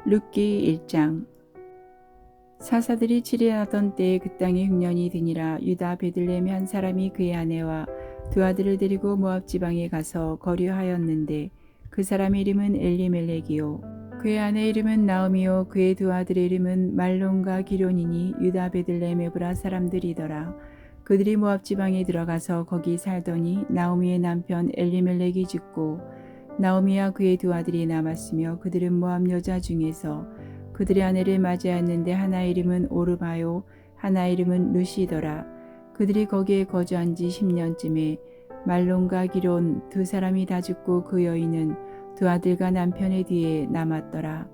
룻기 1장. 사사들이 치리하던 때에 그 땅에 흉년이 드니라. 유다 베들레헴의 한 사람이 그의 아내와 두 아들을 데리고 모압 지방에 가서 거류하였는데 그 사람의 이름은 엘리멜렉이요 그의 아내 이름은 나오미요 그의 두 아들의 이름은 말론과 기론이니 유다 베들레헴 에브라 사람들이더라. 그들이 모압 지방에 들어가서 거기 살더니 나오미의 남편 엘리멜렉이 죽고 나오미와 그의 두 아들이 남았으며 그들은 모압 여자 중에서 그들의 아내를 맞이하였는데 하나의 이름은 오르바요 하나의 이름은 룻이더라. 그들이 거기에 거주한 지 10년쯤에 말론과 기론 두 사람이 다 죽고 그 여인은 두 아들과 남편의 뒤에 남았더라.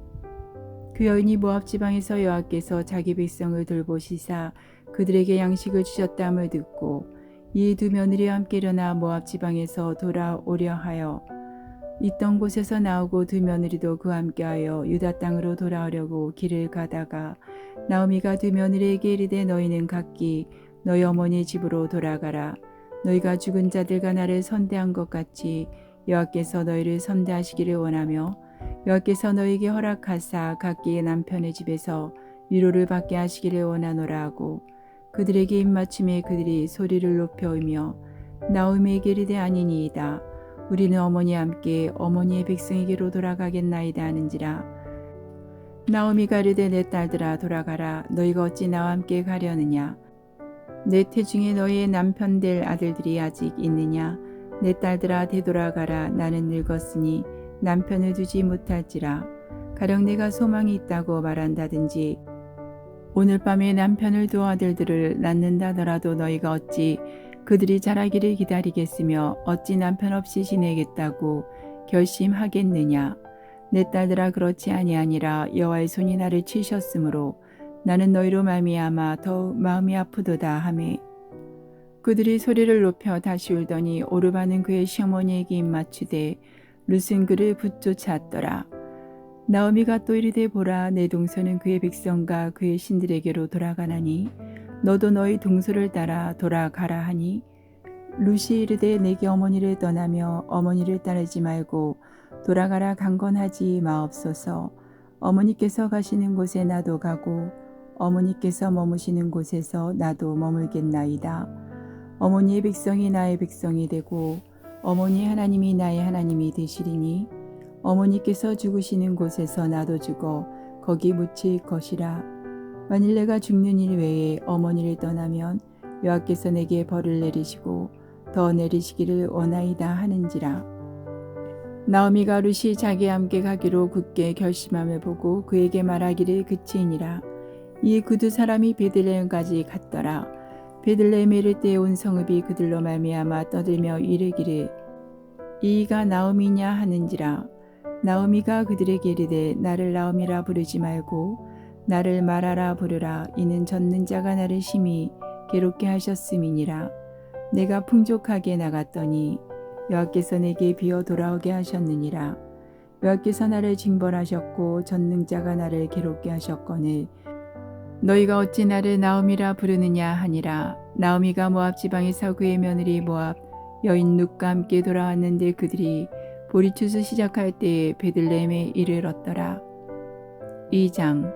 그 여인이 모압 지방에서 여호와께서 자기 백성을 돌보시사 그들에게 양식을 주셨다함을 듣고 이 두 며느리와 함께 일어나 모압 지방에서 돌아오려 하여 있던 곳에서 나오고 두 며느리도 그와 함께하여 유다 땅으로 돌아오려고 길을 가다가 나오미가 두 며느리에게 이르되 너희는 각기 너희 어머니 집으로 돌아가라. 너희가 죽은 자들과 나를 선대한 것 같이 여호와께서 너희를 선대하시기를 원하며 여호와께서 너희에게 허락하사 각기 남편의 집에서 위로를 받게 하시기를 원하노라 하고 그들에게 입맞춤에 그들이 소리를 높여 울며 나오미에게 이르되 아니니이다. 우리는 어머니와 함께 어머니의 백성에게로 돌아가겠나이다 하는지라. 나오미가 이르되 내 딸들아 돌아가라. 너희가 어찌 나와 함께 가려느냐. 내 태중에 너희의 남편 될 아들들이 아직 있느냐. 내 딸들아 되돌아가라. 나는 늙었으니 남편을 두지 못할지라. 가령 내가 소망이 있다고 말한다든지 오늘 밤에 남편을 두 아들들을 낳는다더라도 너희가 어찌 그들이 자라기를 기다리겠으며 어찌 남편 없이 지내겠다고 결심하겠느냐. 내 딸들아 그렇지 아니하니라. 여호와의 손이 나를 치셨으므로 나는 너희로 말미암아 더욱 마음이 아프도다 하매 그들이 소리를 높여 다시 울더니 오르바는 그의 시어머니에게 입맞추되 룻은 그를 붙쫓았더라. 나오미가 또 이르되 보라 내 동서는 그의 백성과 그의 신들에게로 돌아가나니 너도 너희 동서를 따라 돌아가라 하니 룻이 이르되 내게 어머니를 떠나며 어머니를 따르지 말고 돌아가라 강건하지 마옵소서. 어머니께서 가시는 곳에 나도 가고 어머니께서 머무시는 곳에서 나도 머물겠나이다. 어머니의 백성이 나의 백성이 되고 어머니의 하나님이 나의 하나님이 되시리니 어머니께서 죽으시는 곳에서 나도 죽어 거기 묻힐 것이라. 만일 내가 죽는 일 외에 어머니를 떠나면 여호와께서 내게 벌을 내리시고 더 내리시기를 원하이다 하는지라. 나오미가 룻이 자기와 함께 가기로 굳게 결심함을 보고 그에게 말하기를 그치니라. 이 그 두 사람이 베들레헴까지 갔더라. 베들레헴에 이를 때에 온 성읍이 그들로 말미암아 떠들며 이르기를 이가 나오미냐 하는지라. 나오미가 그들에게 이르되 나를 나오미라 부르지 말고 나를 마라라 부르라. 이는 젖는 자가 나를 심히 괴롭게 하셨음이니라. 내가 풍족하게 나갔더니 여호와께서 내게 비어 돌아오게 하셨느니라. 여호와께서 나를 징벌하셨고 젖는 자가 나를 괴롭게 하셨거늘 너희가 어찌 나를 나오미라 부르느냐 하니라. 나오미가 모압 지방에서 그의 며느리 모압 여인 룻과 함께 돌아왔는데 그들이 보리추수 시작할 때에 베들레헴에 이르렀더라. 2장.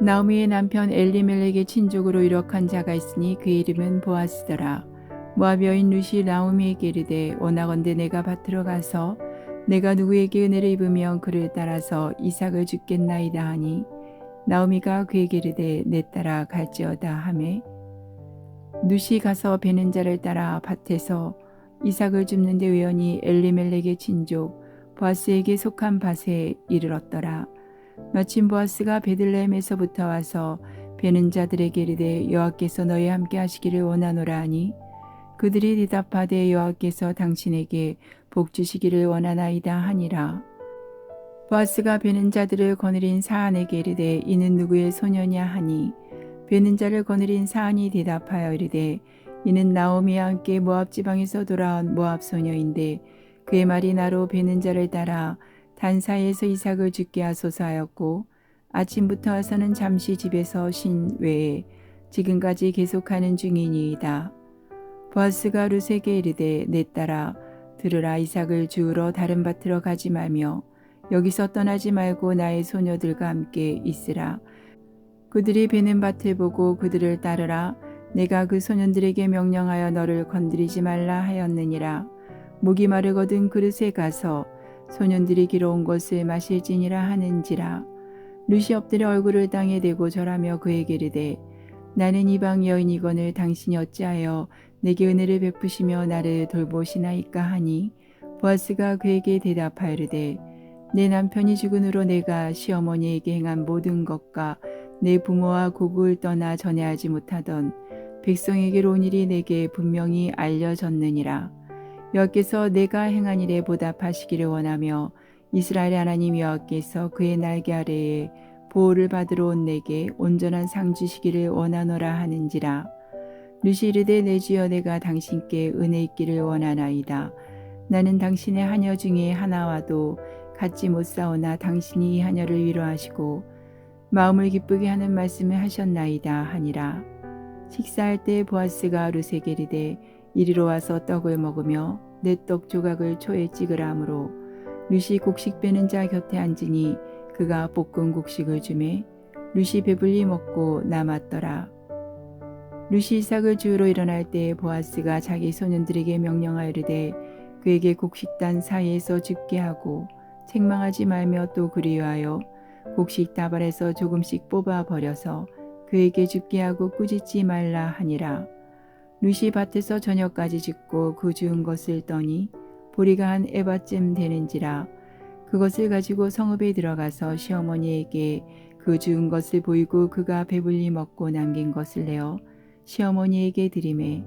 나오미의 남편 엘리멜렉의 친족으로 유력한 자가 있으니 그의 이름은 보아스더라. 모압 여인 룻이 나오미에게 이르되 원하건대 내가 밭으로 가서 내가 누구에게 은혜를 입으면 그를 따라서 이삭을 줍겠나이다 하니 나오미가 그에게 이르되 내 따라 갈지어다 하매 룻이 가서 베는 자를 따라 밭에서 이삭을 줍는데 우연히 엘리멜렉의 친족 보아스에게 속한 밭에 이르렀더라. 마침 보아스가 베들레헴에서부터 와서 베는 자들에게 이르되 여호와께서 너희와 함께 하시기를 원하노라 하니 그들이 대답하되 여호와께서 당신에게 복 주시기를 원하나이다 하니라. 보아스가 베는 자들을 거느린 사안에게 이르되 이는 누구의 소녀냐 하니 베는 자를 거느린 사안이 대답하여 이르되 이는 나오미와 함께 모압 지방에서 돌아온 모압 소녀인데 그의 말이 나로 베는 자를 따라 단사에서 이삭을 죽게 하소서 하였고 아침부터 와서는 잠시 집에서 쉰 외에 지금까지 계속하는 중이니이다. 보아스가 룻에게 이르되 내 딸아 들으라. 이삭을 주우러 다른 밭으로 가지 말며 여기서 떠나지 말고 나의 소녀들과 함께 있으라. 그들이 베는 밭을 보고 그들을 따르라. 내가 그 소년들에게 명령하여 너를 건드리지 말라 하였느니라. 목이 마르거든 그릇에 가서 소년들이 길어온 것을 마실지니라 하는지라. 룻이 엎드려 얼굴을 땅에 대고 절하며 그에게 이르되 나는 이방 여인이거늘 당신이 어찌하여 내게 은혜를 베푸시며 나를 돌보시나이까 하니 보아스가 그에게 대답하이르되 내 남편이 죽은 후로 내가 시어머니에게 행한 모든 것과 내 부모와 고국을 떠나 전해하지 못하던 백성에게로 온 일이 내게 분명히 알려졌느니라. 여호와께서 내가 행한 일에 보답하시기를 원하며 이스라엘의 하나님 여호와께서 그의 날개 아래에 보호를 받으러 온 내게 온전한 상 주시기를 원하노라 하는지라. 룻이 이르되 내 주여 내가 당신께 은혜 있기를 원하나이다. 나는 당신의 하녀 중에 하나와도 같지 못사오나 당신이 이 하녀를 위로하시고 마음을 기쁘게 하는 말씀을 하셨나이다 하니라. 식사할 때 보아스가 룻에게 이르되 이리로 와서 떡을 먹으며 내 떡 조각을 초에 찍으라 하므로 룻이 곡식 빼는 자 곁에 앉으니 그가 볶은 곡식을 주매 룻이 배불리 먹고 남았더라. 룻이 이삭을 주우러 일어날 때 보아스가 자기 소년들에게 명령하여르되 그에게 곡식단 사이에서 죽게 하고 책망하지 말며 또 그리하여 곡식 다발에서 조금씩 뽑아 버려서 그에게 죽게 하고 꾸짖지 말라 하니라. 룻이 밭에서 저녁까지 죽고 그 주운 것을 떠니 보리가 한 에바쯤 되는지라. 그것을 가지고 성읍에 들어가서 시어머니에게 그 주운 것을 보이고 그가 배불리 먹고 남긴 것을 내어 시어머니에게 드리매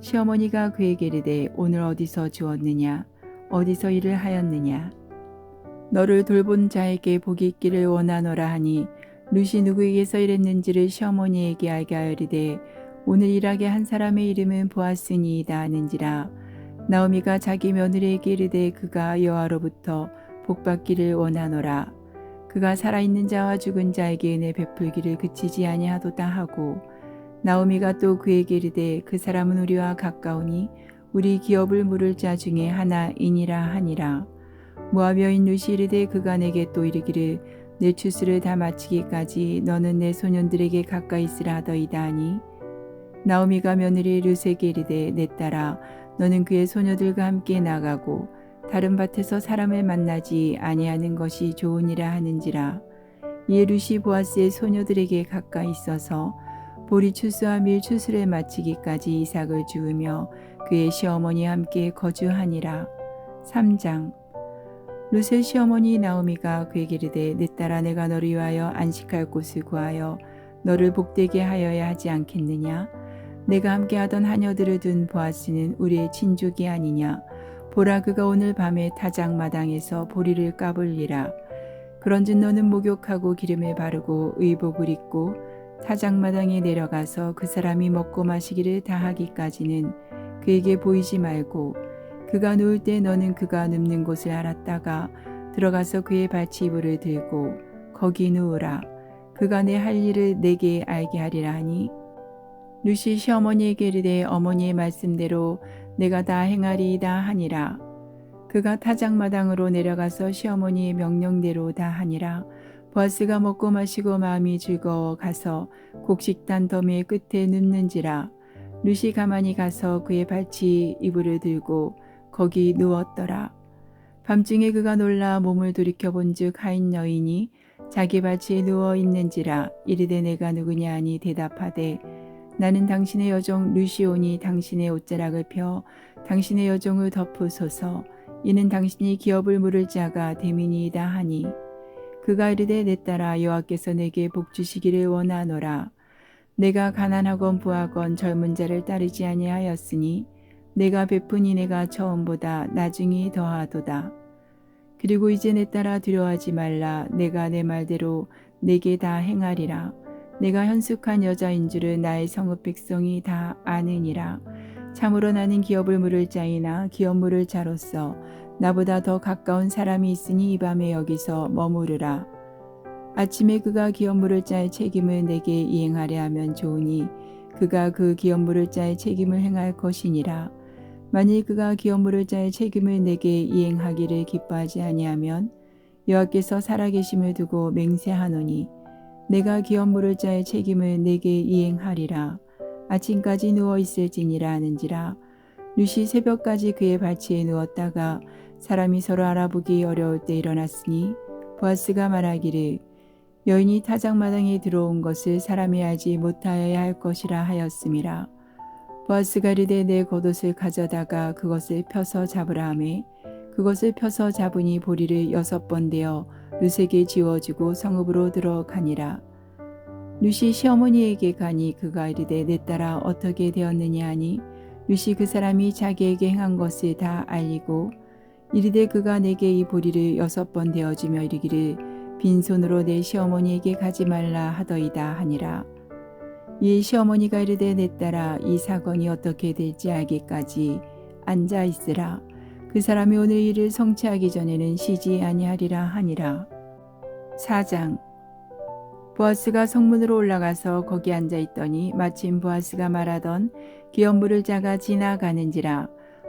시어머니가 그에게 이르되 오늘 어디서 주었느냐 어디서 일을 하였느냐 너를 돌본 자에게 복이 있기를 원하노라 하니 룻이 누구에게서 일했는지를 시어머니에게 알게 하여리되 오늘 일하게 한 사람의 이름은 보아스니이다 하는지라. 나오미가 자기 며느리에게 이르되 그가 여호와로부터 복받기를 원하노라. 그가 살아있는 자와 죽은 자에게 은혜 베풀기를 그치지 아니하도다 하고 나오미가 또 그에게 이르되 그 사람은 우리와 가까우니 우리 기업을 물을 자 중에 하나이니라 하니라. 모압 여인 룻이 이르되 그가 내게 또 이르기를 내 추수를 다 마치기까지 너는 내 소년들에게 가까이 있으라 하더이다 하니 나오미가 며느리 룻에게 이르되 내 딸아 너는 그의 소녀들과 함께 나가고 다른 밭에서 사람을 만나지 아니하는 것이 좋으니라 하는지라. 이에 룻이 보아스의 소녀들에게 가까이 있어서 보리 추수와 밀 추수를 마치기까지 이삭을 주우며 그의 시어머니와 함께 거주하니라. 3장. 룻의 시어머니 나오미가 그에게 이르되 내 딸아 내가 너를 위하여 안식할 곳을 구하여 너를 복되게 하여야 하지 않겠느냐. 내가 함께하던 하녀들을 둔 보아스는 우리의 친족이 아니냐. 보라 그가 오늘 밤에 타작마당에서 보리를 까불리라. 그런즉 너는 목욕하고 기름을 바르고 의복을 입고 타작마당에 내려가서 그 사람이 먹고 마시기를 다하기까지는 그에게 보이지 말고 그가 누울 때 너는 그가 눕는 곳을 알았다가 들어가서 그의 발치이불을 들고 거기 누우라. 그가 내 할 일을 내게 알게 하리라 하니 룻이 시어머니에게 이르되 어머니의 말씀대로 내가 다 행하리이다 하니라. 그가 타작마당으로 내려가서 시어머니의 명령대로 다 하니라. 보아스가 먹고 마시고 마음이 즐거워 가서 곡식단 더미의 끝에 눕는지라. 룻이 가만히 가서 그의 발치 이불을 들고 거기 누웠더라. 밤중에 그가 놀라 몸을 돌이켜 본즉 하인 여인이 자기 발치에 누워 있는지라. 이르되 내가 누구냐 하니 대답하되 나는 당신의 여종 룻이오니 당신의 옷자락을 펴 당신의 여종을 덮으소서. 이는 당신이 기업을 물을 자가 됨이니이다 하니 그가 이르되 내 딸아 여호와께서 내게 복 주시기를 원하노라. 내가 가난하건 부하건 젊은 자를 따르지 아니하였으니 내가 베푸니 내가 처음보다 나중이 더하도다. 그리고 이제 내 딸아 두려워하지 말라. 내가 내 말대로 내게 다 행하리라. 내가 현숙한 여자인 줄을 나의 성읍 백성이 다 아느니라. 참으로 나는 기업을 물을 자이나 기업 물을 자로서 나보다 더 가까운 사람이 있으니 이 밤에 여기서 머무르라. 아침에 그가 기업 물을 자의 책임을 내게 이행하려 하면 좋으니 그가 그 기업 물을 자의 책임을 행할 것이니라. 만일 그가 기업 물을 자의 책임을 내게 이행하기를 기뻐하지 아니하면 여호와께서 살아계심을 두고 맹세하노니 내가 기업 물을 자의 책임을 내게 이행하리라. 아침까지 누워 있을지니라 하는지라. 룻이 새벽까지 그의 발치에 누웠다가 사람이 서로 알아보기 어려울 때 일어났으니 보아스가 말하기를 여인이 타작마당에 들어온 것을 사람이 알지 못하여야 할 것이라 하였음이라. 보아스가 이르되 내 겉옷을 가져다가 그것을 펴서 잡으라 하매 그것을 펴서 잡으니 보리를 6번 대어 룻에게 지워주고 성읍으로 들어가니라. 룻이 시어머니에게 가니 그가 이르되 내 딸아 어떻게 되었느냐 하니 룻이 그 사람이 자기에게 행한 것을 다 알리고 이르되 그가 내게 이 보리를 6번 대어주며 이르기를 빈손으로 내 시어머니에게 가지 말라 하더이다 하니라. 이에 시어머니가 이르되 내 딸아 이 사건이 어떻게 될지 알기까지 앉아 있으라. 그 사람이 오늘 일을 성취하기 전에는 쉬지 아니하리라 하니라. 4장. 보아스가 성문으로 올라가서 거기 앉아 있더니 마침 보아스가 말하던 기업 물을 자가 지나가는지라.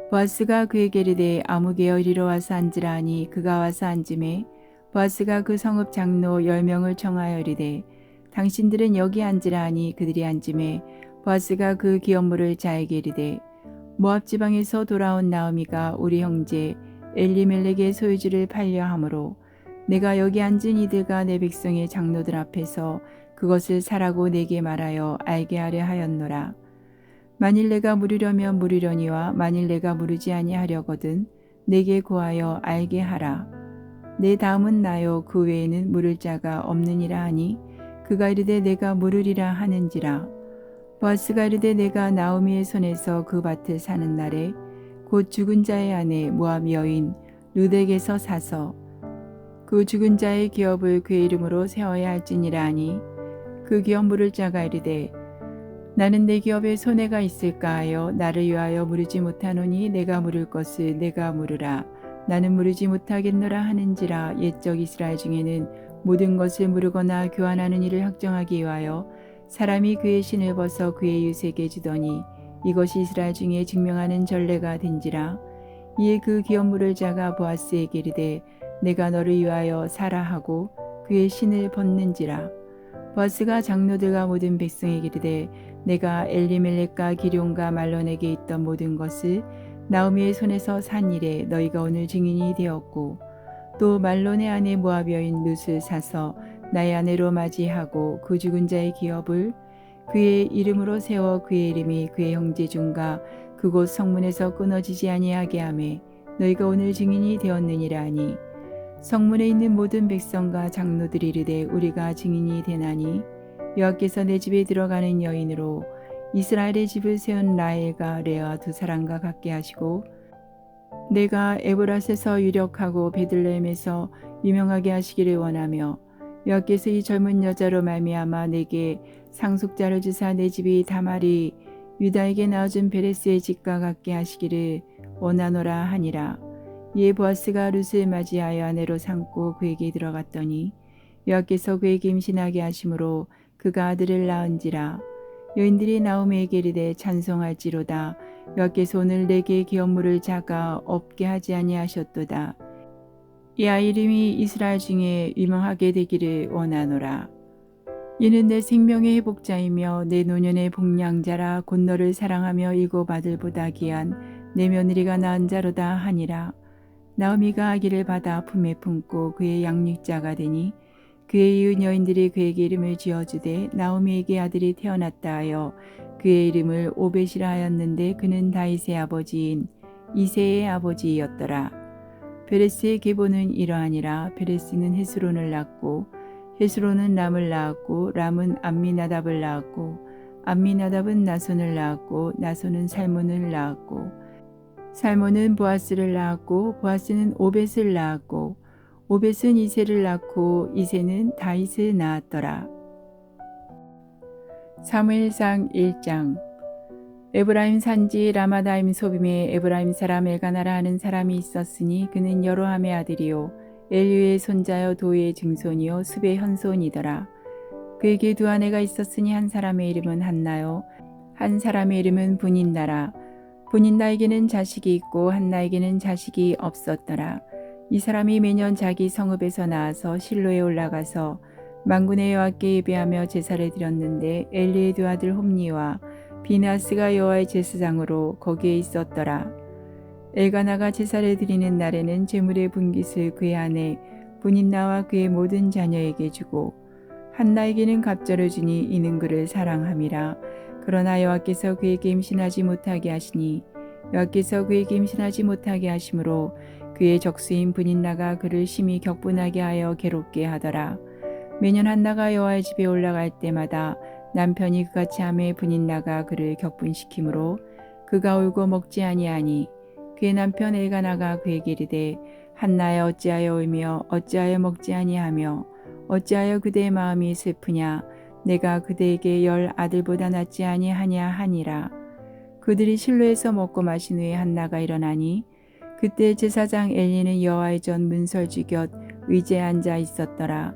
보아스가 그에게 이르되 아무개여 이리로 와서 앉으라 하니 그가 와서 앉음에 보아스가 그 성읍 장로 10명을 청하여 이르되 당신들은 여기 앉으라 하니 그들이 앉음에 보아스가 그 기업 물을 자에게 이르되 모압 지방에서 돌아온 나오미가 우리 형제 엘리멜렉의 소유지를 팔려 함으로 내가 여기 앉은 이들과 내 백성의 장로들 앞에서 그것을 사라고 내게 말하여 알게 하려 하였노라. 만일 내가 물으려면 물으려니와 만일 내가 물으지 아니하려거든 내게 고하여 알게 하라. 내 다음은 나요 그 외에는 물을 자가 없느니라 하니 그가 이르되 내가 물으리라 하는지라. 보아스가 이르되 내가 나오미의 손에서 그 밭을 사는 날에 곧 죽은 자의 아내 모압 여인 룻에게서 사서 그 죽은 자의 기업을 그의 이름으로 세워야 할지니라 하니 그 기업 물을 자가 이르되 나는 내 기업에 손해가 있을까 하여 나를 위하여 물으지 못하노니 내가 물을 것을 내가 물으라. 나는 물으지 못하겠노라 하는지라. 옛적 이스라엘 중에는 모든 것을 물으거나 교환하는 일을 확정하기 위하여 사람이 그의 신을 벗어 그의 이웃에게 주더니 이것이 이스라엘 중에 증명하는 전례가 된지라. 이에 그 기업 물을 자가 보아스에게 이르되 내가 너를 위하여 사라 하고 그의 신을 벗는지라. 보아스가 장로들과 모든 백성에게 이르되 내가 엘리멜렉과 기럐과 말론에게 있던 모든 것을 나오미의 손에서 산 일에 너희가 오늘 증인이 되었고 또 말론의 아내 모압 여인 룻을 사서 나의 아내로 맞이하고 그 죽은 자의 기업을 그의 이름으로 세워 그의 이름이 그의 형제 중과 그곳 성문에서 끊어지지 아니하게 하매 너희가 오늘 증인이 되었느니라 하니 성문에 있는 모든 백성과 장로들이 이르되 우리가 증인이 되나니 여호와께서 내 집에 들어가는 여인으로 이스라엘의 집을 세운 라헬과 레아 두 사람과 같게 하시고 내가 에브라스에서 유력하고 베들레헴에서 유명하게 하시기를 원하며 여호와께서 이 젊은 여자로 말미암아 내게 상속자를 주사 내 집이 다말이 유다에게 낳아준 베레스의 집과 같게 하시기를 원하노라 하니라. 이에 보아스가 룻을 맞이하여 아내로 삼고 그에게 들어갔더니 여호와께서 그에게 임신하게 하심으로 그가 아들을 낳은지라. 여인들이 나오미에게 이르되 찬송할지로다. 여호와께서 오늘 내게 기업 물을 자가 없게 하지 아니하셨도다. 이 아이 이름이 이스라엘 중에 유명하게 되기를 원하노라. 이는 내 생명의 회복자이며 내 노년의 복량자라. 곧 너를 사랑하며 일곱 아들보다 귀한 내 며느리가 낳은 자로다 하니라. 나오미가 아기를 받아 품에 품고 그의 양육자가 되니 그의 이웃 여인들이 그에게 이름을 지어주되 나오미에게 아들이 태어났다 하여 그의 이름을 오벳이라 하였는데 그는 다윗의 아버지인 이새의 아버지였더라. 베레스의 계보는 이러하니라. 베레스는 헤스론을 낳고 헤스론은 람을 낳았고 람은 암미나답을 낳았고 암미나답은 나손을 낳았고 나손은 살몬을 낳았고 살몬은 보아스를 낳았고 보아스는 오벳을 낳았고 오벳은 이새를 낳고 이새는 다윗을 낳았더라. 사무엘상 1장. 에브라임 산지 라마다임 소빔에 에브라임 사람 엘가나라 하는 사람이 있었으니 그는 여로함의 아들이요 엘류의 손자여 도의 증손이요 습의 현손이더라. 그에게 두 아내가 있었으니 한 사람의 이름은 한나요 한 사람의 이름은 분인나라. 분인나에게는 자식이 있고 한나에게는 자식이 없었더라. 이 사람이 매년 자기 성읍에서 나와서 실로에 올라가서 만군의 여호와께 예배하며 제사를 드렸는데 엘리의 두 아들 홈니와 비나스가 여호와의 제사장으로 거기에 있었더라. 엘가나가 제사를 드리는 날에는 제물의 분깃을 그의 아내 분인나와 그의 모든 자녀에게 주고 한나에게는 갑절을 주니 이는 그를 사랑함이라. 그러나 여호와께서 그에게 임신하지 못하게 하시니 여호와께서 그에게 임신하지 못하게 하심으로 그의 적수인 분인나가 그를 심히 격분하게 하여 괴롭게 하더라. 매년 한나가 여호와의 집에 올라갈 때마다 남편이 그같이 하매 분인나가 그를 격분시키므로 그가 울고 먹지 아니하니 그의 남편 엘가나가 그에게 이르되 한나여 어찌하여 울며 어찌하여 먹지 아니하며 어찌하여 그대의 마음이 슬프냐 내가 그대에게 10 아들보다 낫지 아니하냐 하니라. 그들이 실로에서 먹고 마신 후에 한나가 일어나니 그때 제사장 엘리는 여호와의 전 문설주 곁 의제에 앉아 있었더라.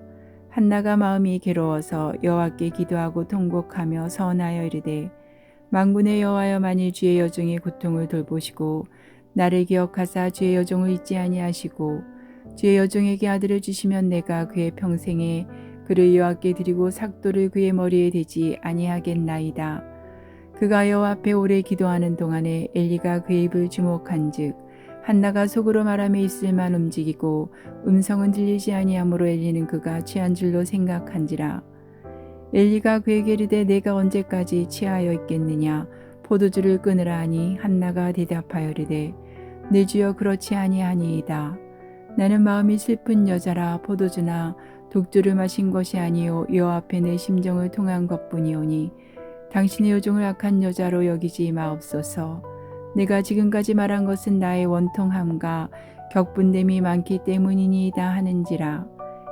한나가 마음이 괴로워서 여호와께 기도하고 통곡하며 서원하여 이르되 만군의 여호와여 만일 주의 여종의 고통을 돌보시고 나를 기억하사 주의 여종을 잊지 아니하시고 주의 여종에게 아들을 주시면 내가 그의 평생에 그를 여호와께 드리고 삭도를 그의 머리에 대지 아니하겠나이다. 그가 여호와 앞에 오래 기도하는 동안에 엘리가 그의 입을 주목한즉 한나가 속으로 말하며 입술만 움직이고 음성은 들리지 아니하므로 엘리는 그가 취한 줄로 생각한지라. 엘리가 그에게 이르되 내가 언제까지 취하여 있겠느냐 포도주를 끊으라 하니 한나가 대답하여 이르되 내 주여 그렇지 아니하니이다. 나는 마음이 슬픈 여자라 포도주나 독주를 마신 것이 아니요 여호와 앞에 내 심정을 통한 것뿐이오니 당신의 여종을 악한 여자로 여기지 마옵소서. 내가 지금까지 말한 것은 나의 원통함과 격분됨이 많기 때문이니이다 하는지라.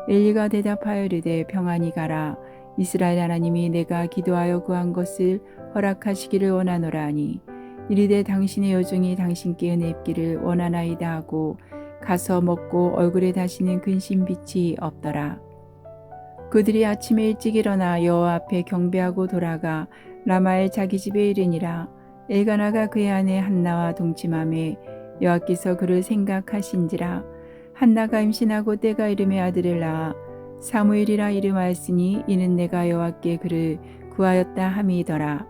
엘리가 대답하여 이르되 평안히 가라. 이스라엘 하나님이 내가 기도하여 구한 것을 허락하시기를 원하노라 하니 이르되 당신의 여종이 당신께 은혜 입기를 원하나이다 하고 가서 먹고 얼굴에 다시는 근심빛이 없더라. 그들이 아침에 일찍 일어나 여호와 앞에 경배하고 돌아가 라마의 자기 집에 이르니라. 엘가나가 그의 아내 한나와 동침하매 여호와께서 그를 생각하신지라. 한나가 임신하고 때가 이름에 아들을 낳아 사무엘이라 이름하였으니 이는 내가 여호와께 그를 구하였다 함이더라.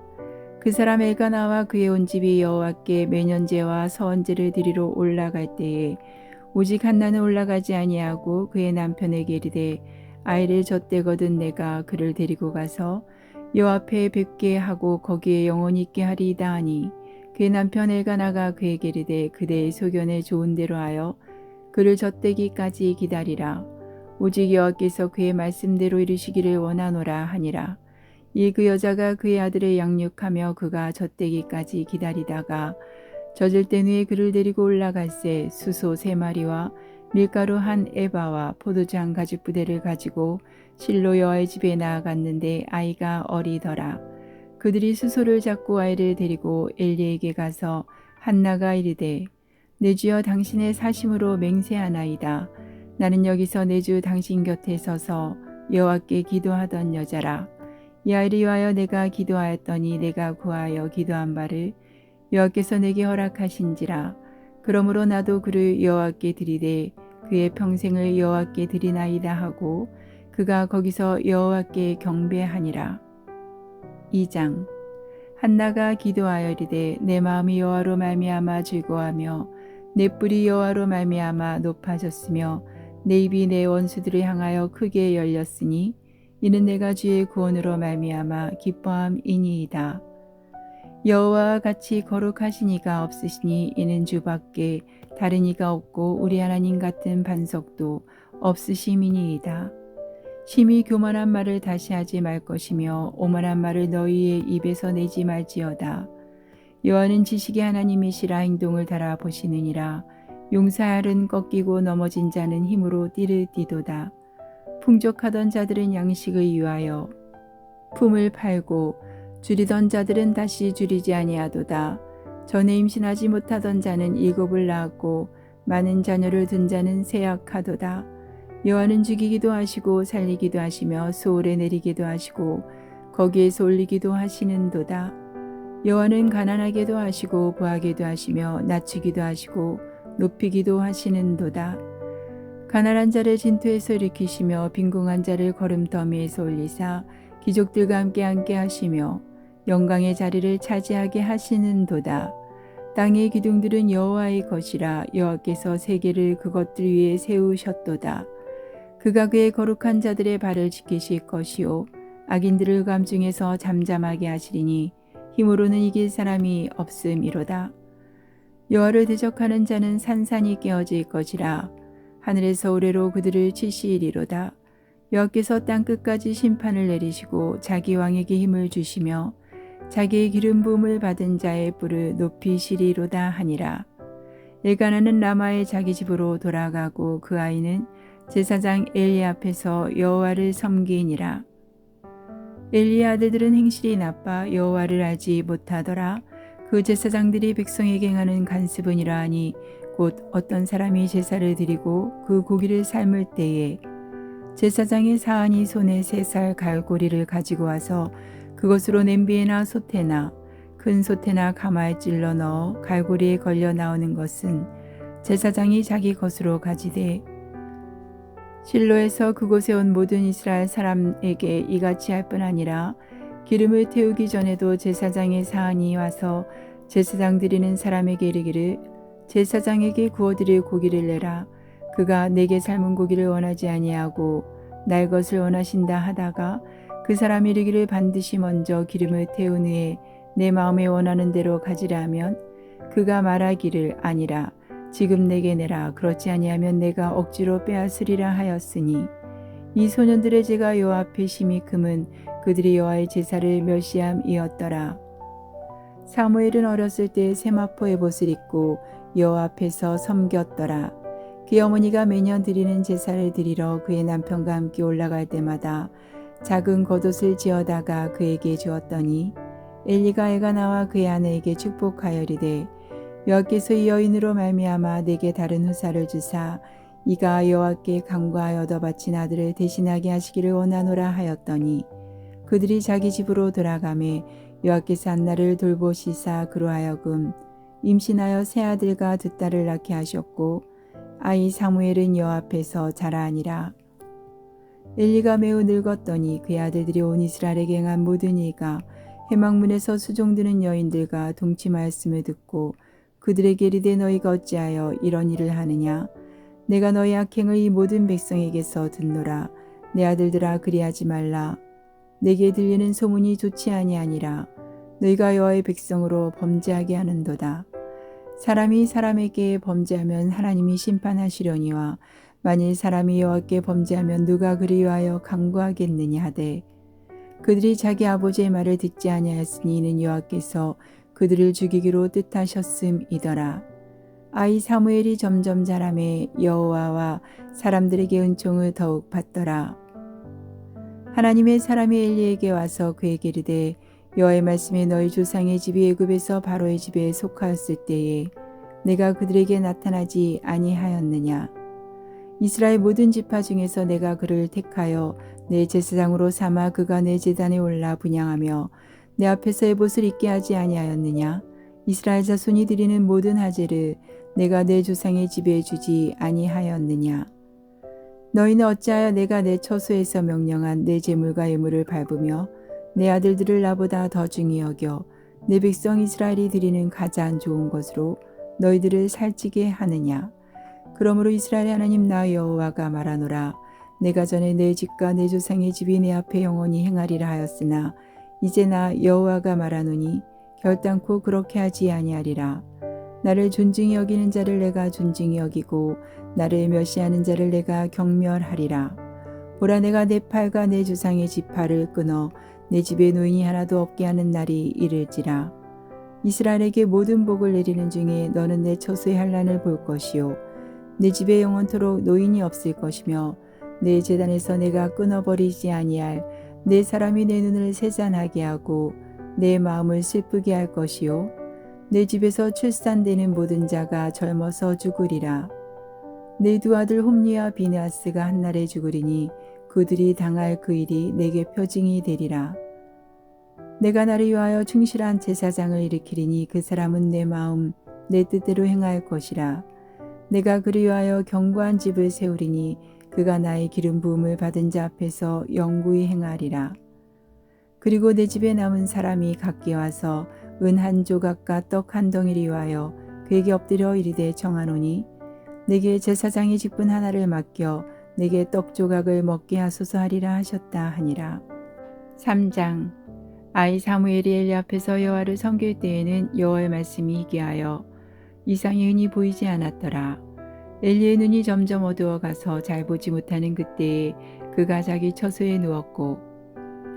그 사람 엘가나와 그의 온 집이 여호와께 매년제와 서원제를 드리러 올라갈 때에 오직 한나는 올라가지 아니하고 그의 남편에게 이르되 아이를 젖대거든 내가 그를 데리고 가서 여호와 앞에 뵙게 하고 거기에 영원히 있게 하리이다 하니 그의 남편 엘가나가 그에게 이르되 그대의 소견에 좋은 대로 하여 그를 젖대기까지 기다리라. 오직 여호와께서 그의 말씀대로 이루시기를 원하노라 하니라. 이 그 여자가 그의 아들을 양육하며 그가 젖대기까지 기다리다가 젖을 땐 후에 그를 데리고 올라갈새 수소 3마리와 밀가루 1에바와 포도주 1가죽 부대를 가지고 실로 여호와의 집에 나아갔는데 아이가 어리더라. 그들이 수소를 잡고 아이를 데리고 엘리에게 가서 한나가 이르되 내 주여 당신의 사심으로 맹세하나이다. 나는 여기서 내 주 당신 곁에 서서 여호와께 기도하던 여자라. 이 아이를 위하여 내가 기도하였더니 내가 구하여 기도한 바를 여호와께서 내게 허락하신지라. 그러므로 나도 그를 여호와께 드리되 그의 평생을 여호와께 드리나이다 하고 그가 거기서 여호와께 경배하니라. 2장. 한나가 기도하여 이르되 내 마음이 여호와로 말미암아 즐거워하며 내 뿔이 여호와로 말미암아 높아졌으며 내 입이 내 원수들을 향하여 크게 열렸으니 이는 내가 주의 구원으로 말미암아 기뻐함이니이다. 여호와와 같이 거룩하신 이가 없으시니 이는 주밖에 다른 이가 없고 우리 하나님 같은 반석도 없으심이니이다. 심히 교만한 말을 다시 하지 말 것이며 오만한 말을 너희의 입에서 내지 말지어다. 여호와는 지식의 하나님이시라 행동을 달아보시느니라. 용사알은 꺾이고 넘어진 자는 힘으로 띠를 띠도다. 풍족하던 자들은 양식을 위하여 품을 팔고 줄이던 자들은 다시 줄이지 아니하도다. 전에 임신하지 못하던 자는 7을 낳았고 많은 자녀를 둔 자는 세약하도다. 여호와는 죽이기도 하시고 살리기도 하시며 소홀에 내리기도 하시고 거기에서 올리기도 하시는도다. 여호와는 가난하게도 하시고 부하게도 하시며 낮추기도 하시고 높이기도 하시는도다. 가난한 자를 진토에서 일으키시며 빈궁한 자를 거름더미에서 올리사 귀족들과 함께 하시며 영광의 자리를 차지하게 하시는도다. 땅의 기둥들은 여호와의 것이라. 여호와께서 세계를 그것들 위에 세우셨도다. 그가 그의 거룩한 자들의 발을 지키실 것이요 악인들을 감중에서 잠잠하게 하시리니 힘으로는 이길 사람이 없음이로다. 여호와를 대적하는 자는 산산이 깨어질 것이라. 하늘에서 우레로 그들을 치시리로다. 여호와께서 땅 끝까지 심판을 내리시고 자기 왕에게 힘을 주시며 자기의 기름 부음을 받은 자의 뿔을 높이시리로다 하니라. 엘가나는 라마의 자기 집으로 돌아가고 그 아이는 제사장 엘리 앞에서 여호와를 섬기니라. 엘리의 아들들은 행실이 나빠 여호와를 알지 못하더라. 그 제사장들이 백성에게 행하는 간습은 이러하니 곧 어떤 사람이 제사를 드리고 그 고기를 삶을 때에 제사장의 사안이 손에 3살 갈고리를 가지고 와서 그것으로 냄비에나 솥에나 큰 솥에나 가마에 찔러 넣어 갈고리에 걸려 나오는 것은 제사장이 자기 것으로 가지되 실로에서 그곳에 온 모든 이스라엘 사람에게 이같이 할 뿐 아니라 기름을 태우기 전에도 제사장의 사안이 와서 제사장 드리는 사람에게 이르기를 제사장에게 구워드릴 고기를 내라. 그가 내게 삶은 고기를 원하지 아니하고 날 것을 원하신다 하다가 그 사람이 이르기를 반드시 먼저 기름을 태운 후에 내 마음에 원하는 대로 가지라 하면 그가 말하기를 아니라 지금 내게 내라. 그렇지 아니하면 내가 억지로 빼앗으리라 하였으니 이 소년들의 죄가 여호와 앞에 심히 금은 그들이 여호와의 제사를 멸시함이었더라. 사무엘은 어렸을 때 세마포 에봇을 입고 여호와 앞에서 섬겼더라. 그의 어머니가 매년 드리는 제사를 드리러 그의 남편과 함께 올라갈 때마다 작은 겉옷을 지어다가 그에게 주었더니 엘리가 애가 나와 그의 아내에게 축복하여리되 여호와께서 이 여인으로 말미암아 내게 다른 후사를 주사 이가 여호와께 간구하여 얻어 바친 아들을 대신하게 하시기를 원하노라 하였더니 그들이 자기 집으로 돌아가매 여호와께서 한나를 돌보시사 그로 하여금 임신하여 세 아들과 두 딸을 낳게 하셨고 아이 사무엘은 여호와 앞에서 자라니라. 엘리가 매우 늙었더니 그의 아들들이 온 이스라엘에게 행한 모든 일과 회막문에서 수종드는 여인들과 동침하였음을 듣고 그들에게 이르되 너희가 어찌하여 이런 일을 하느냐. 내가 너희 악행을 이 모든 백성에게서 듣노라. 내 아들들아 그리하지 말라. 내게 들리는 소문이 좋지 아니하니라. 너희가 여호와의 백성으로 범죄하게 하는도다. 사람이 사람에게 범죄하면 하나님이 심판하시려니와 만일 사람이 여호와께 범죄하면 누가 그리 위하여 간구하겠느냐 하되 그들이 자기 아버지의 말을 듣지 아니하였으니 이는 여호와께서 그들을 죽이기로 뜻하셨음이더라. 아이 사무엘이 점점 자라매 여호와와 사람들에게 은총을 더욱 받더라. 하나님의 사람이 엘리에게 와서 그에게 이르되 여호와의 말씀에 너희 조상의 집이 애굽에서 바로의 집에 속하였을 때에 내가 그들에게 나타나지 아니하였느냐. 이스라엘 모든 지파 중에서 내가 그를 택하여 내 제사장으로 삼아 그가 내 제단에 올라 분향하며 내 앞에서 에봇을 입게 하지 아니하였느냐. 이스라엘 자손이 드리는 모든 하제를 내가 내 조상의 집에 주지 아니하였느냐. 너희는 어찌하여 내가 내 처소에서 명령한 내 제물과 예물을 밟으며 내 아들들을 나보다 더 중히 여겨 내 백성 이스라엘이 드리는 가장 좋은 것으로 너희들을 살찌게 하느냐. 그러므로 이스라엘의 하나님 나 여호와가 말하노라. 내가 전에 내 집과 내 조상의 집이 내 앞에 영원히 행하리라 하였으나 이제 나 여호와가 말하노니 결단코 그렇게 하지 아니하리라. 나를 존중히 여기는 자를 내가 존중히 여기고 나를 멸시하는 자를 내가 경멸하리라. 보라 내가 내 팔과 내 조상의 지파를 끊어 내 집에 노인이 하나도 없게 하는 날이 이를지라. 이스라엘에게 모든 복을 내리는 중에 너는 내 처소의 환난을 볼 것이요 내 집에 영원토록 노인이 없을 것이며 내 제단에서 내가 끊어버리지 아니할 내 사람이 내 눈을 세잔하게 하고 내 마음을 슬프게 할 것이요 내 집에서 출산되는 모든 자가 젊어서 죽으리라. 내 두 아들 홈리와 비느하스가 한날에 죽으리니 그들이 당할 그 일이 내게 표징이 되리라. 내가 나를 위하여 충실한 제사장을 일으키리니 그 사람은 내 마음 내 뜻대로 행할 것이라. 내가 그를 위하여 견고한 집을 세우리니 그가 나의 기름 부음을 받은 자 앞에서 영구히 행하리라. 그리고 내 집에 남은 사람이 각기 와서 은 한 조각과 떡 한 덩이를 위하여 그에게 엎드려 이르되 청하노니 내게 제사장의 직분 하나를 맡겨 내게 떡 조각을 먹게 하소서 하리라 하셨다 하니라. 3장. 아이 사무엘이 엘리 앞에서 여호와를 섬길 때에는 여호와의 말씀이 희귀하여 이상이 흔히 보이지 않았더라. 엘리의 눈이 점점 어두워가서 잘 보지 못하는 그때에 그가 자기 처소에 누웠고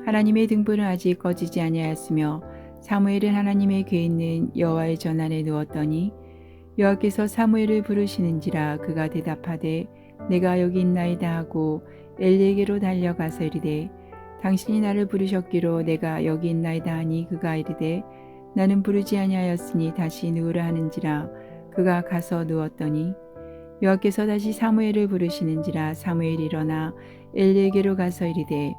하나님의 등불은 아직 꺼지지 아니하였으며 사무엘은 하나님의 궤에 있는 여호와의 전안에 누웠더니 여호와께서 사무엘을 부르시는지라 그가 대답하되 내가 여기 있나이다 하고 엘리에게로 달려가서 이르되 당신이 나를 부르셨기로 내가 여기 있나이다 하니 그가 이르되 나는 부르지 아니하였으니 다시 누우라 하는지라 그가 가서 누웠더니 여호와께서 다시 사무엘을 부르시는지라 사무엘이 일어나 엘리에게로 가서 이르되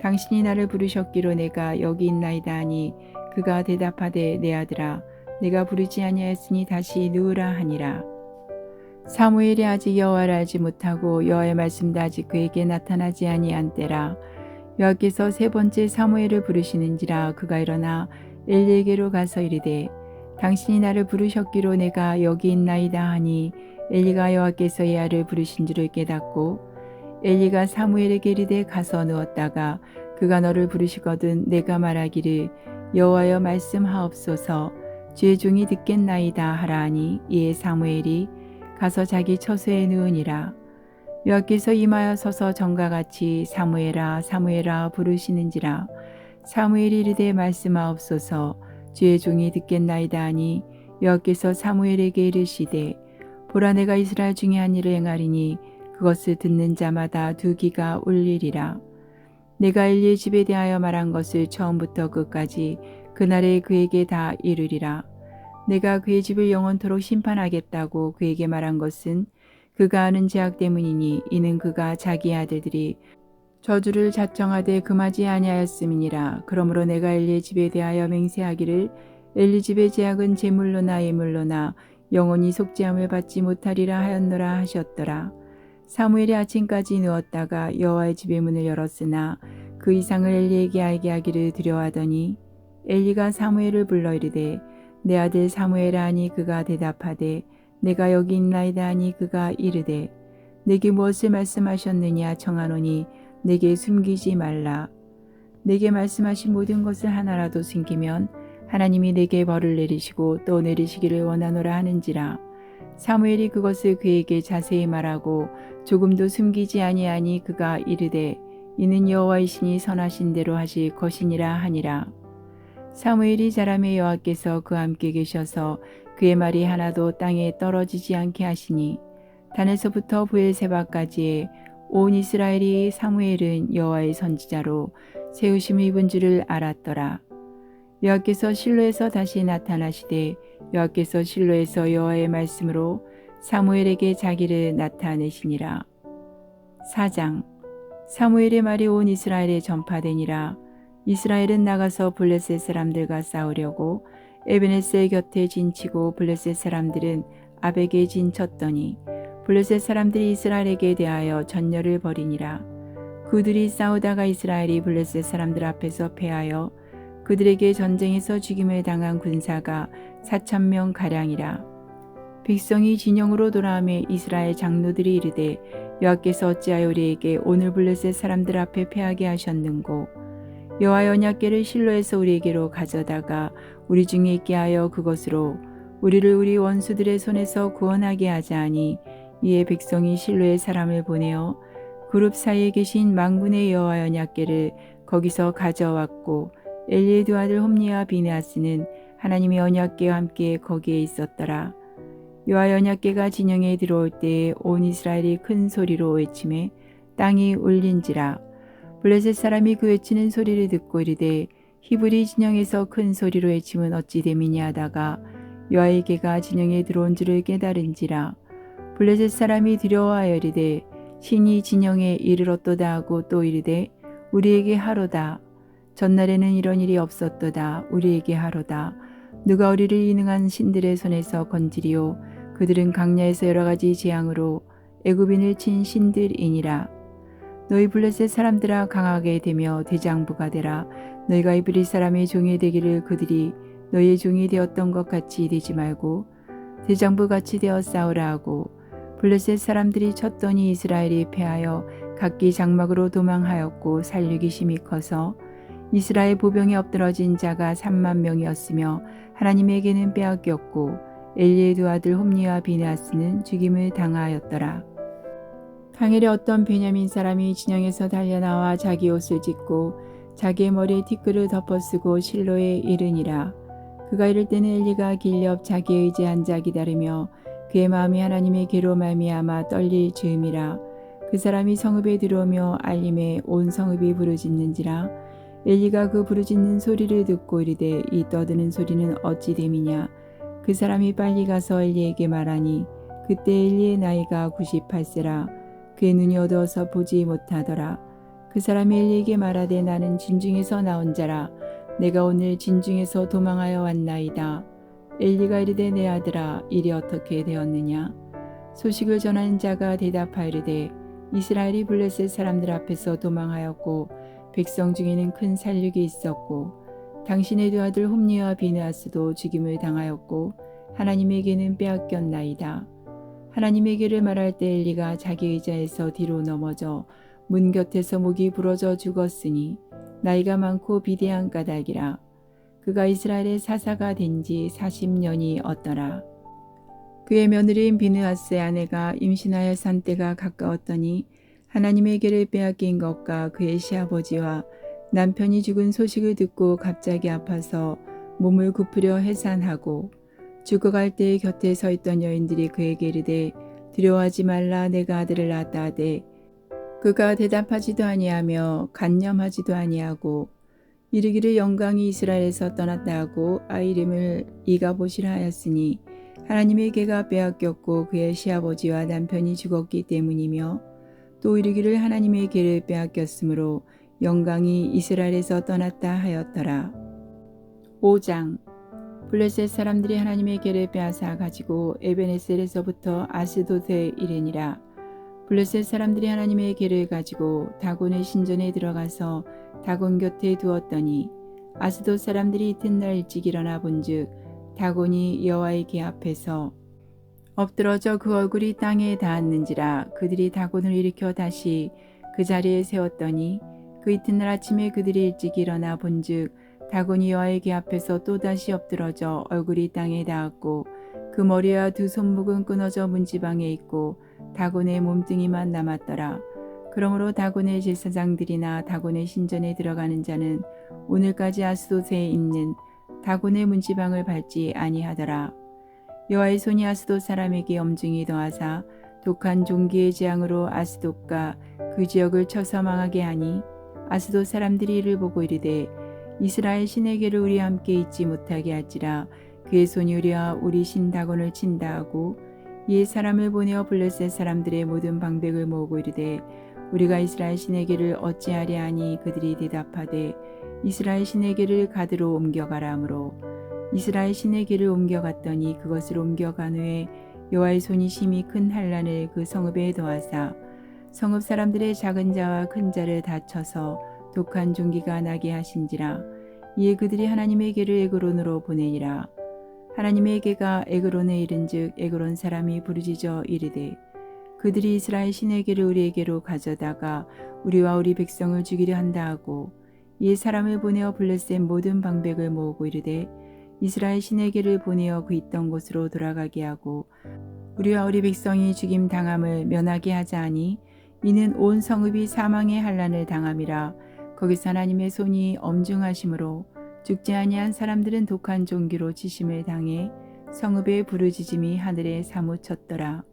당신이 나를 부르셨기로 내가 여기 있나이다 하니 그가 대답하되 내 아들아 내가 부르지 아니하였으니 다시 누우라 하니라. 사무엘이 아직 여호와를 알지 못하고 여호와의 말씀도 아직 그에게 나타나지 아니한 때라. 여호와께서 세 번째 사무엘을 부르시는지라 그가 일어나 엘리에게로 가서 이르되 당신이 나를 부르셨기로 내가 여기 있나이다 하니 엘리가 여호와께서 이 아를 부르신 줄을 깨닫고 엘리가 사무엘에게 이르되 가서 누웠다가 그가 너를 부르시거든 내가 말하기를 여호와여 말씀하옵소서 주의 종이 듣겠나이다 하라 하니 이에 사무엘이 가서 자기 처소에 누우니라. 여호와께서 임하여 서서 전과 같이 사무엘아 사무엘아 부르시는지라 사무엘이 이르되 말씀하옵소서 주의 종이 듣겠나이다 하니 여호와께서 사무엘에게 이르시되 보라 내가 이스라엘 중에 한 일을 행하리니 그것을 듣는 자마다 두 귀가 울리리라. 내가 엘리의 집에 대하여 말한 것을 처음부터 끝까지 그날에 그에게 다 이르리라. 내가 그의 집을 영원토록 심판하겠다고 그에게 말한 것은 그가 하는 죄악 때문이니 이는 그가 자기 아들들이 저주를 자청하되 금하지 아니하였음이니라. 그러므로 내가 엘리의 집에 대하여 맹세하기를 엘리 집의 죄악은 제물로나 예물로나 영원히 속죄함을 받지 못하리라 하였노라 하셨더라. 사무엘이 아침까지 누웠다가 여호와의 집의 문을 열었으나 그 이상을 엘리에게 알게 하기를 두려워하더니 엘리가 사무엘을 불러 이르되 내 아들 사무엘아 하니 그가 대답하되 내가 여기 있나이다 하니 그가 이르되 내게 무엇을 말씀하셨느냐 청하노니 내게 숨기지 말라. 내게 말씀하신 모든 것을 하나라도 숨기면 하나님이 내게 벌을 내리시고 또 내리시기를 원하노라 하는지라. 사무엘이 그것을 그에게 자세히 말하고 조금도 숨기지 아니하니 그가 이르되 이는 여호와이시니 선하신 대로 하실 것이니라 하니라. 사무엘이 자라매 여호와께서 그와 함께 계셔서 그의 말이 하나도 땅에 떨어지지 않게 하시니 단에서부터 브엘세바까지의 온 이스라엘이 사무엘은 여호와의 선지자로 세우심을 입은 줄을 알았더라. 여호와께서 실로에서 다시 나타나시되 여호와께서 실로에서 여호와의 말씀으로 사무엘에게 자기를 나타내시니라. 4장. 사무엘의 말이 온 이스라엘에 전파되니라. 이스라엘은 나가서 블레셋 사람들과 싸우려고 에베네스의 곁에 진치고 블레셋 사람들은 아벡에 진쳤더니 블레셋 사람들이 이스라엘에게 대하여 전열을 벌이니라. 그들이 싸우다가 이스라엘이 블레셋 사람들 앞에서 패하여 그들에게 전쟁에서 죽임을 당한 군사가 4,000명 가량이라. 백성이 진영으로 돌아오매 이스라엘 장로들이 이르되 여호와께서 어찌하여 우리에게 오늘 블레셋 사람들 앞에 패하게 하셨는고 여호와의 언약궤를 실로에서 우리에게로 가져다가 우리 중에 있게 하여 그것으로 우리를 우리 원수들의 손에서 구원하게 하자 하니 이에 백성이 실로의 사람을 보내어 그룹 사이에 계신 만군의 여호와의 언약궤를 거기서 가져왔고 엘리의 두 아들 홈니와 비느하스는 하나님의 언약궤와 함께 거기에 있었더라. 여호와의 언약궤가 진영에 들어올 때에 온 이스라엘이 큰 소리로 외치매 땅이 울린지라. 블레셋 사람이 그 외치는 소리를 듣고 이르되 히브리 진영에서 큰 소리로 외침은 어찌 됨이냐 하다가 여호와의 궤가 진영에 들어온 줄을 깨달은지라. 블레셋 사람이 두려워하여 이르되 신이 진영에 이르렀도다 하고 또 이르되 우리에게 하로다. 전날에는 이런 일이 없었도다. 우리에게 하로다. 누가 우리를 이능한 신들의 손에서 건지리요 그들은 강야에서 여러 가지 재앙으로 애굽인을 친 신들이니라. 너희 블레셋 사람들아 강하게 되며 대장부가 되라. 너희가 이브리 사람의 종이 되기를 그들이 너희의 종이 되었던 것 같이 되지 말고 대장부 같이 되어 싸우라 하고 블레셋 사람들이 쳤더니 이스라엘이 패하여 각기 장막으로 도망하였고 살육이 심히 커서 이스라엘 보병에 엎드러진 자가 3만 명이었으며 하나님에게는 빼앗겼고 엘리의 두 아들 홈니와 비느하스는 죽임을 당하였더라. 당일에 어떤 베냐민 사람이 진영에서 달려나와 자기 옷을 찢고 자기의 머리에 티끌을 덮어쓰고 실로에 이르니라. 그가 이를 때는 엘리가 길 옆 자기의 의지에 앉아 기다리며 그의 마음이 하나님의 계로 말미암아 떨릴 즈음이라. 그 사람이 성읍에 들어오며 알림에 온 성읍이 부르짖는지라. 엘리가 그 부르짖는 소리를 듣고 이르되 이 떠드는 소리는 어찌 됨이냐. 그 사람이 빨리 가서 엘리에게 말하니 그때 엘리의 나이가 98세라. 그의 눈이 어두워서 보지 못하더라. 그 사람이 엘리에게 말하되 나는 진중에서 나온 자라. 내가 오늘 진중에서 도망하여 왔나이다. 엘리가 이르되 내 아들아 일이 어떻게 되었느냐. 소식을 전하는 자가 대답하이르되 이스라엘이 블레셋 사람들 앞에서 도망하였고 백성 중에는 큰 살육이 있었고 당신의 두 아들 홈니와 비느하스도 죽임을 당하였고 하나님에게는 빼앗겼나이다. 하나님에게를 말할 때 엘리가 자기 의자에서 뒤로 넘어져 문 곁에서 목이 부러져 죽었으니 나이가 많고 비대한 까닭이라. 그가 이스라엘의 사사가 된 지 40년이 었더라. 그의 며느리인 비느하스의 아내가 임신하여 산 때가 가까웠더니 하나님의 계를 빼앗긴 것과 그의 시아버지와 남편이 죽은 소식을 듣고 갑자기 아파서 몸을 굽으려 해산하고 죽어갈 때의 곁에 서 있던 여인들이 그에게 이르되 두려워하지 말라 내가 아들을 낳았다 하되 그가 대답하지도 아니하며 간념하지도 아니하고 이르기를 영광이 이스라엘에서 떠났다 하고 아이 이름을 이가봇이라 하였으니 하나님의 계가 빼앗겼고 그의 시아버지와 남편이 죽었기 때문이며 또 이르기를 하나님의 계를 빼앗겼으므로 영광이 이스라엘에서 떠났다 하였더라. 5장. 블레셋 사람들이 하나님의 계를 빼앗아 가지고 에베네셀에서부터 아스돗에 이르니라. 블레셋 사람들이 하나님의 계를 가지고 다곤의 신전에 들어가서 다곤 곁에 두었더니 아스돗 사람들이 이튿날 일찍 일어나 본즉 다곤이 여호와의 계 앞에서 엎드러져 그 얼굴이 땅에 닿았는지라. 그들이 다곤을 일으켜 다시 그 자리에 세웠더니 그 이튿날 아침에 그들이 일찍 일어나 본즉 다곤이 여호와의 계 앞에서 또다시 엎드러져 얼굴이 땅에 닿았고 그 머리와 두 손목은 끊어져 문지방에 있고 다곤의 몸뚱이만 남았더라. 그러므로 다곤의 제사장들이나 다곤의 신전에 들어가는 자는 오늘까지 아스돗에 있는 다곤의 문지방을 밟지 아니하더라. 여호와의 손이 아스돗 사람에게 엄중히 더하사 독한 종기의 재앙으로 아스돗과 그 지역을 쳐서 망하게 하니 아스돗 사람들이 이를 보고 이르되 이스라엘 신의 계를 우리와 함께 있지 못하게 할지라. 그의 손이 우리와 우리 신 다곤을 친다 하고 이에 사람을 보내어 블레셋 사람들의 모든 방백을 모으고 이르되 우리가 이스라엘 신의 계를 어찌하랴 하니 그들이 대답하되 이스라엘 신의 계를 가드로 옮겨가라 하므로 이스라엘 신의 계를 옮겨갔더니 그것을 옮겨간 후에 여호와의 손이 심히 큰 환난을 그 성읍에 더하사 성읍 사람들의 작은 자와 큰 자를 다쳐서 독한 종기가 나게 하신지라. 이에 그들이 하나님의 계를 에그론으로 보내니라. 하나님의 계가 에그론에 이른즉 에그론 사람이 부르짖어 이르되 그들이 이스라엘 신의 계를 우리에게로 가져다가 우리와 우리 백성을 죽이려 한다 하고 이에 사람을 보내어 블레셋 모든 방백을 모으고 이르되 이스라엘 신의 계를 보내어 그 있던 곳으로 돌아가게 하고 우리와 우리 백성이 죽임 당함을 면하게 하자 하니 이는 온 성읍이 사망의 환난을 당함이라. 거기서 하나님의 손이 엄중하심으로 죽지 아니한 사람들은 독한 종기로 치심을 당해 성읍의 부르짖음이 하늘에 사무쳤더라.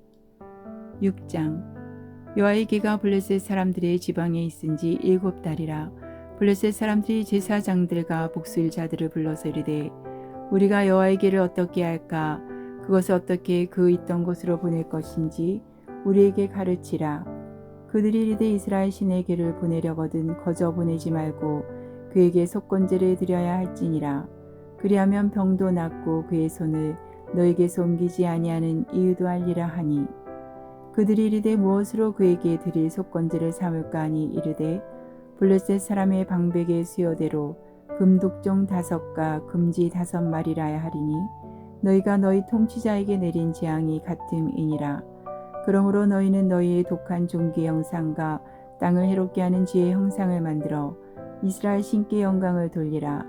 6장. 여호와의 계가 블레셋 사람들의 지방에 있은지 7달이라. 블레셋 사람들이 제사장들과 복술자들을 불러서 이르되 우리가 여호와의 계를 어떻게 할까? 그것을 어떻게 그 있던 곳으로 보낼 것인지 우리에게 가르치라. 그들이 이르되 이스라엘 신의 계를 보내려거든 거저 보내지 말고 그에게 속건제를 드려야 할지니라. 그리하면 병도 낫고 그의 손을 너에게서 옮기지 아니하는 이유도 알리라 하니 그들이 이르되 무엇으로 그에게 드릴 속건제를 삼을까 하니 이르되 블레셋 사람의 방백의 수요대로 금독종 5과 금지 5마리라야 하리니 너희가 너희 통치자에게 내린 재앙이 같음이니라. 그러므로 너희는 너희의 독한 종기 형상과 땅을 해롭게 하는 지의 형상을 만들어 이스라엘 신께 영광을 돌리라.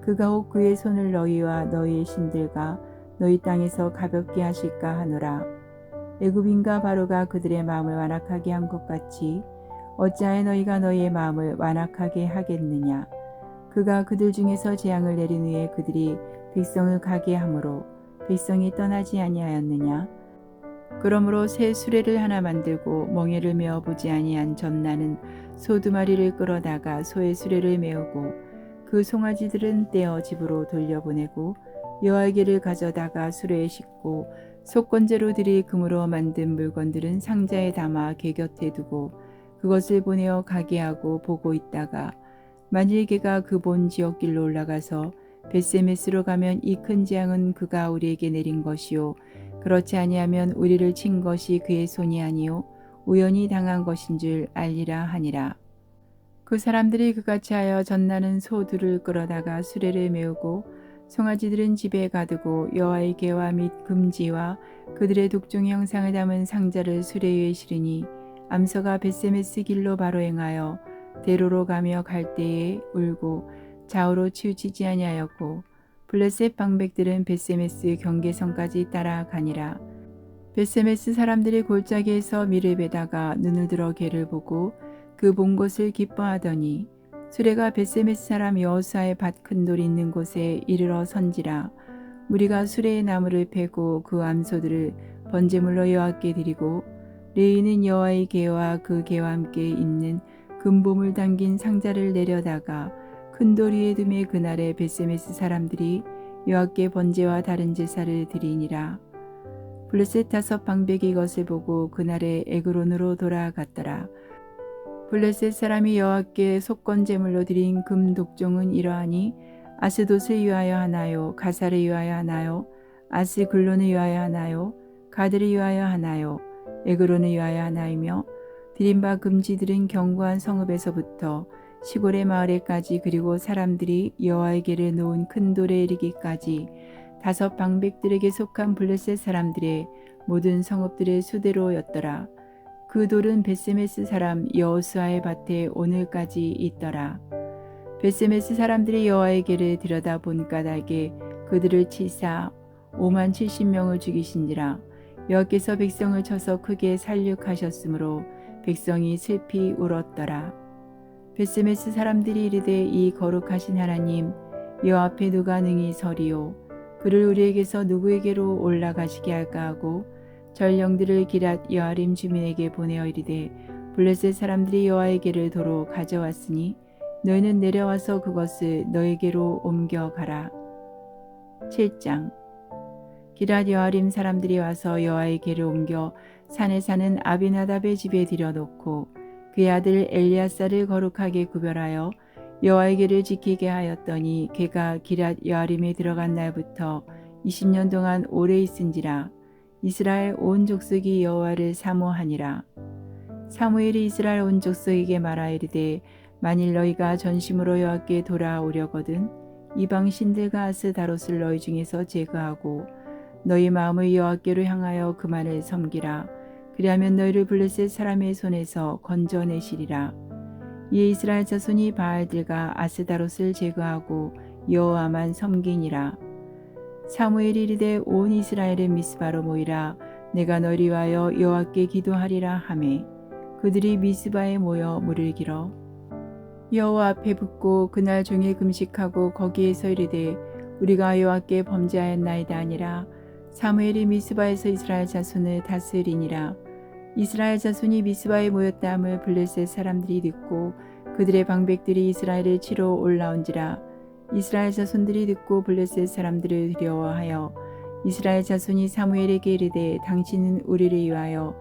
그가 혹 그의 손을 너희와 너희의 신들과 너희 땅에서 가볍게 하실까 하노라. 애굽인과 바로가 그들의 마음을 완악하게 한 것 같이 어찌하여 너희가 너희의 마음을 완악하게 하겠느냐. 그가 그들 중에서 재앙을 내린 후에 그들이 백성을 가게 함으로 백성이 떠나지 아니하였느냐. 그러므로 새 수레를 하나 만들고 멍에를 메어 보지 아니한 전나는 소 2마리를 끌어다가 소의 수레를 메우고 그 송아지들은 떼어 집으로 돌려보내고 여호와에게를 가져다가 수레에 싣고 속건제로 드릴 금으로 만든 물건들은 상자에 담아 궤 곁에 두고 그것을 보내어 가게 하고 보고 있다가 만일 걔가 그 본 지역길로 올라가서 벳세메스로 가면 이 큰 재앙은 그가 우리에게 내린 것이요 그렇지 아니하면 우리를 친 것이 그의 손이 아니요 우연히 당한 것인 줄 알리라 하니라. 그 사람들이 그같이 하여 전나는 소 2를 끌어다가 수레를 메우고 송아지들은 집에 가두고 여호와의 계와 및 금지와 그들의 독종 형상을 담은 상자를 수레 위에 실으니 암소가 벳세메스 길로 바로 행하여 대로로 가며 갈 때에 울고 좌우로 치우치지 아니하였고 블레셋 방백들은 벳세메스 경계선까지 따라가니라. 벳세메스 사람들이 골짜기에서 밀을 베다가 눈을 들어 개를 보고 그 본 것을 기뻐하더니 수레가 벳세메스 사람 여호수아의 밭 큰 돌이 있는 곳에 이르러 선지라. 무리가 수레의 나무를 패고 그 암소들을 번제물로 여호와께 드리고 레위는 여호와의 계와 그 계와 함께 있는 금보물 담긴 상자를 내려다가 큰 돌 위에 두매 그날에 벳세메스 사람들이 여호와께 번제와 다른 제사를 드리니라. 블레셋 5 방백이 이것을 보고 그날에 에그론으로 돌아갔더라. 블레셋 사람이 여호와께 속건 제물로 드린 금 독종은 이러하니 아스돗을 위하여 하나요, 가사를 위하여 하나요, 아스글론을 위하여 하나요, 가드를 위하여 하나요, 에그론을 위하여 하나이며 드린 바 금지들은 견고한 성읍에서부터 시골의 마을에까지 그리고 사람들이 여호와에게를 놓은 큰 돌에 이르기까지 5 방백들에게 속한 블레셋 사람들의 모든 성읍들의 수대로였더라. 그 돌은 벳세메스 사람 여호수아의 밭에 오늘까지 있더라. 벳세메스 사람들이 여호와에게를 들여다본 까닭에 그들을 치사 570명을 죽이신지라. 여호와께서 백성을 쳐서 크게 살육하셨으므로 백성이 슬피 울었더라. 벳세메스 사람들이 이르되 이 거룩하신 하나님 여호와 앞에 누가 능히 서리요. 그를 우리에게서 누구에게로 올라가시게 할까 하고 전령들을 기랏 여아림 주민에게 보내어 이르되 블레셋 사람들이 여호와에게를 도로 가져왔으니 너희는 내려와서 그것을 너에게로 옮겨가라. 7장. 기랏 여아림 사람들이 와서 여호와에게를 옮겨 산에 사는 아비나답의 집에 들여놓고 그의 아들 엘리아사를 거룩하게 구별하여 여호와에게를 지키게 하였더니 걔가 기랏 여아림에 들어간 날부터 20년 동안 오래 있은지라. 이스라엘 온 족속이 여호와를 사모하니라. 사무엘이 이스라엘 온 족속에게 말하 이르되 만일 너희가 전심으로 여호와께 돌아오려거든 이방 신들과 아스다롯을 너희 중에서 제거하고 너희 마음을 여호와께로 향하여 그만을 섬기라. 그리하면 너희를 블레셋 사람의 손에서 건져내시리라. 이에 이스라엘 자손이 바알들과 아스다롯을 제거하고 여호와만 섬기니라. 사무엘이 이르되 온 이스라엘의 미스바로 모이라. 내가 너희를 위하여 여호와께 기도하리라 하매 그들이 미스바에 모여 물을 길어 여호와 앞에 붓고 그날 종일 금식하고 거기에서 이르되 우리가 여호와께 범죄하였나이다 아니라. 사무엘이 미스바에서 이스라엘 자손을 다스리니라. 이스라엘 자손이 미스바에 모였다함을 블레셋 사람들이 듣고 그들의 방백들이 이스라엘을 치러 올라온지라. 이스라엘 자손들이 듣고 블레셋 사람들을 두려워하여 이스라엘 자손이 사무엘에게 이르되 당신은 우리를 위하여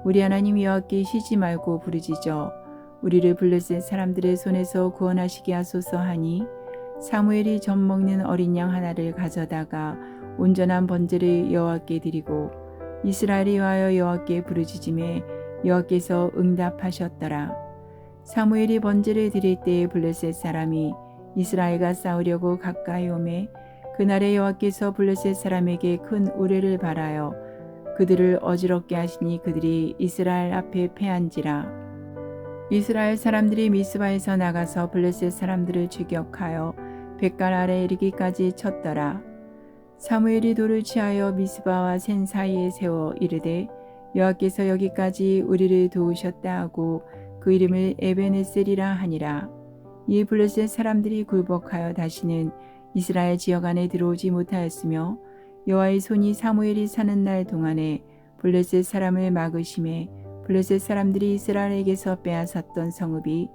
우리 하나님 여호와께 쉬지 말고 부르짖어 우리를 블레셋 사람들의 손에서 구원하시게 하소서 하니 사무엘이 젖 먹는 어린 양 하나를 가져다가 온전한 번제를 여호와께 드리고 이스라엘이 위하여 여호와께 부르짖음에 여호와께서 응답하셨더라. 사무엘이 번제를 드릴 때에 블레셋 사람이 이스라엘과 싸우려고 가까이 오매 그날에 여호와께서 블레셋 사람에게 큰 우레를 발하여 그들을 어지럽게 하시니 그들이 이스라엘 앞에 패한지라. 이스라엘 사람들이 미스바에서 나가서 블레셋 사람들을 추격하여 벳갈 아래 이르기까지 쳤더라. 사무엘이 돌을 취하여 미스바와 센 사이에 세워 이르되 여호와께서 여기까지 우리를 도우셨다 하고 그 이름을 에베네셀이라 하니라. 이 블레셋 사람들이 굴복하여 다시는 이스라엘 지역 안에 들어오지 못하였으며 여호와의 손이 사무엘이 사는 날 동안에 블레셋 사람을 막으심에 블레셋 사람들이 이스라엘에게서 빼앗았던 성읍이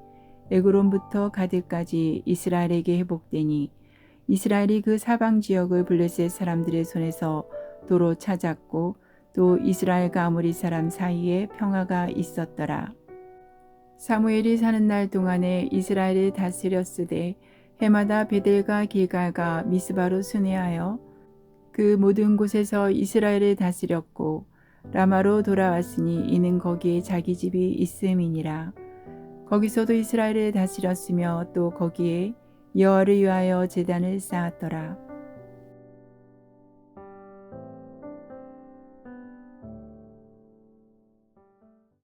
에그론부터 가드까지 이스라엘에게 회복되니 이스라엘이 그 사방 지역을 블레셋 사람들의 손에서 도로 찾았고 또 이스라엘과 아모리 사람 사이에 평화가 있었더라. 사무엘이 사는 날 동안에 이스라엘을 다스렸으되 해마다 베델과 길갈과 미스바로 순회하여 그 모든 곳에서 이스라엘을 다스렸고 라마로 돌아왔으니 이는 거기에 자기 집이 있음이니라. 거기서도 이스라엘을 다스렸으며 또 거기에 여호와를 위하여 제단을 쌓았더라.